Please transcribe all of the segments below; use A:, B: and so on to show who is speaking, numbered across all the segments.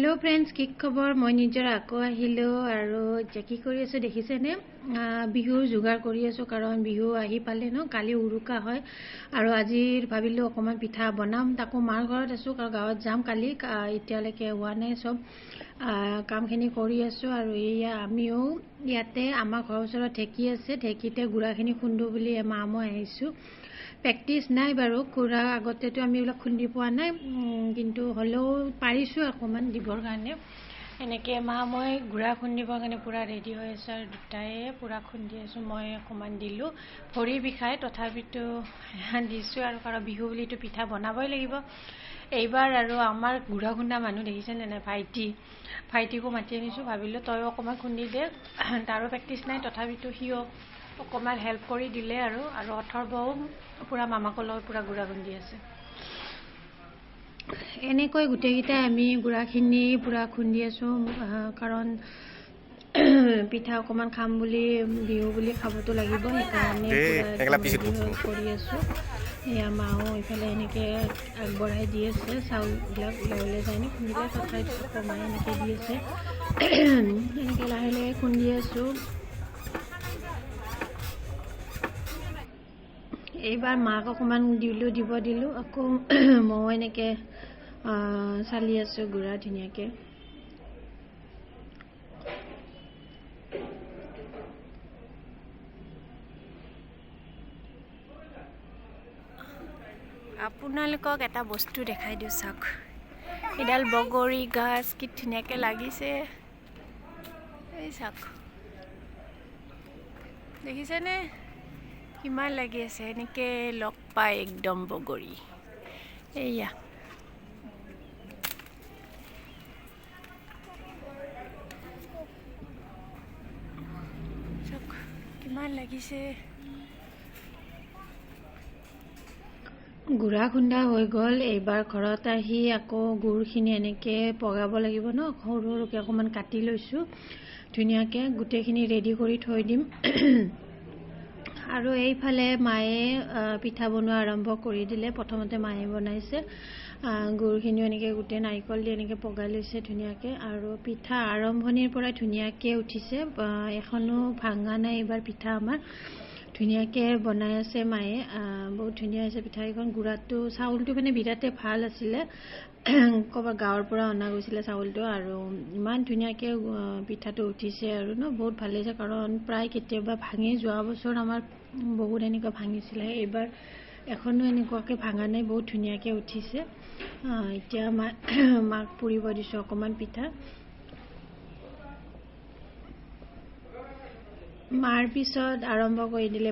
A: hello friends की खबर मैं निजर आको आहिलो आरो এতিয়া কি কৰি আছো দেখিছেনে বিহুৰ যোগাৰ কৰি আছো কাৰণ বিহু আহি পালে ন কালি উৰুকা হয় আৰু আজি ভাবিলো অকমান পিঠা বনাম তাকো মাৰ ঘৰত আছো কাৰণ গাঁৱত যাম কালি এতিয়ালৈকে হোৱা নাই সব কামখিনি কৰি আছো আৰু এয়া আমিও ইয়াতে আমাৰ ঘৰৰ ওচৰত ঢেকি আছে ঢেকিতে গুড়াখিনি খুন্দো বুলি মা মই আহিছো প্ৰেক্টিছ নাই বাৰু কুৰা আগতেতো আমি এইবিলাক খুন্দি পোৱা নাই কিন্তু হলেও পাৰিছো অকমান দিবৰ কাৰণে এনেকে মা মই গুড়া খুন্দিবৰ কাৰণে পুৰা ৰেডি হৈ আছে আৰু দুটাই পুৰা খুন্দি আছো মই অকমান দিলো ভৰি বিষাই তথাপিতো দিছো আৰু কাৰণ বিহু বুলিতো পিঠা বনাবই লাগিব এইবাৰ আৰু আমাৰ গুড়া খুন্দা মানুহ দেখিছেনে নাই ভাইটিকো মাতি আনিছো ভাবিলো তই অকমান খুন্দি দে তাৰো প্ৰেক্টিছ নাই তথাপিতো হিও অকমান হেল্প কৰি দিলে আৰু অথৰ্বও পুৰা মামাকৰ লগত পুৰা গুড়া খুন্দি আছে এনেকৈ গুটেকিটা আমি গুড়াখিনি পুৰা খুন্দি আছো কাৰণ পিঠা অকমান খাম বুলি বিহু বুলি খাবতো লাগিব সেইকাৰণে কৰি আছো এয়া মাও ইফালে এনেকে আগবঢ়াই দি আছে চাউলবিলাক ওলাই যায় নে খুন্দিলে তথাপিতো কমাই এনেকে দি আছে এনেকে লাহে লাহে খুন্দি আছো এইবাৰ মাক অকমান দিব দিলো আকৌ মই এনেকে চালি আছো গুড়া ধুনীয়াকে আপোনালোকক এটা বস্তু দেখাই দিও চাওক এডাল বগৰী গাছ কি ধুনীয়াকে লাগিছে এই চাওক দেখিছেনে কিমান লাগি আছে এনেকে লগ পাই একদম বগৰী এইয়া চাওক কিমান লাগিছে গুড়া খুন্দা হৈ গ'ল এইবাৰ ঘৰত আহি আকৌ গুড়খিনি এনেকে পগাব লাগিব ন সৰু সৰুকে অকমান কাটি লৈছো ধুনীয়াকে গুটেখিনি ৰেডি কৰি থৈ দিম আৰু এইফালে মায়ে পিঠা বনোৱা আৰম্ভ কৰি দিলে প্ৰথমতে মায়ে বনাইছে গুড়খিনি এনেকে গুটে নাৰিকল দি এনেকে পগাই লৈছে ধুনীয়াকে আৰু পিঠা আৰম্ভণিৰ পৰা ধুনীয়াকে উঠিছে এখনো ভাঙা নাই এবাৰ পিঠা আমাৰ ধুনীয়াকে বনাই আছে মায়ে বহুত ধুনীয়া হৈছে পিঠাখন গুড়াটো চাউলটো মানে বিৰাতে ভাল আছিলে কবা গাঁৱৰ পৰা অনা গৈছিলে চাউলটো আৰু ইমান ধুনীয়াকে পিঠাটো উঠিছে আৰু ন বহুত ভাল হৈছে কাৰণ প্ৰায় কেতিয়াবা ভাঙি যোৱা বছৰ আমাৰ বহুত এনেকুৱা ভাঙিছিলে এইবাৰ এখনো এনেকুৱাকে ভাঙা নাই বহুত ধুনীয়াকে উঠিছে এতিয়া মাক পুৰিব দিছো অকমান পিঠা মাৰ পিছত আৰম্ভ কৰি দিলে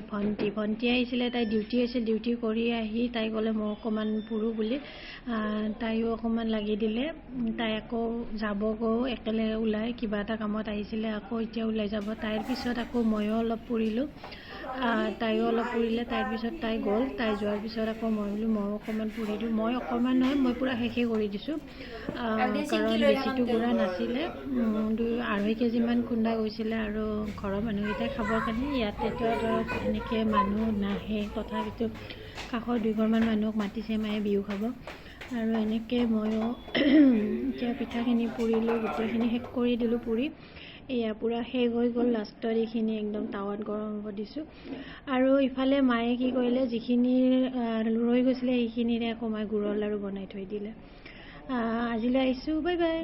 A: ভন্টি আহিছিলে তাই ডিউটি কৰি আহি তাই ক'লে মই অকমান পুৰো বুলি তাইও অকমান লাগি দিলে তাই আকৌ যাব গো একেলগে ওলাই কিবা এটা কামত আহিছিলে আকৌ এতিয়া ওলাই যাব তাইৰ পিছত আকৌ ময়ো অলপ পুৰিলো তাইও অলপ পুৰিলে তাইৰ পিছত তাই গ'ল তাই যোৱাৰ পিছত আকৌ মই অকমান পুৰি দিওঁ মই অকমান নহয় মই পুৰা শেষে কৰি দিছো কাৰণ বেছিটো গুড়া নাছিলে 2.5 কেজি মান খুন্দা গৈছিলে আৰু ঘৰৰ মানুহকেইটাই খাবৰ কাৰণে ইয়াতেতো ধৰক এনেকে মানুহ নাহে তথাপিতো কাষৰ 2 ঘৰমান মানুহক মাতিছে মায়ে বিহু খাব আৰু এনেকে ময়ো এতিয়া পিঠাখিনি পুৰিলো গোটেইখিনি শেষ কৰি দিলো পুৰি এয়া পুৰা শেষ হৈ গ'ল লাষ্টৰ এইখিনি একদম টাৱাত গৰম হ'ব দিছো আৰু ইফালে মায়ে কি কৰিলে যিখিনি ৰৈ গৈছিলে সেইখিনিৰে আকৌ মই গুড়ৰ লাড়ু বনাই থৈ দিলে আজিলৈ আহিছো বাই বাই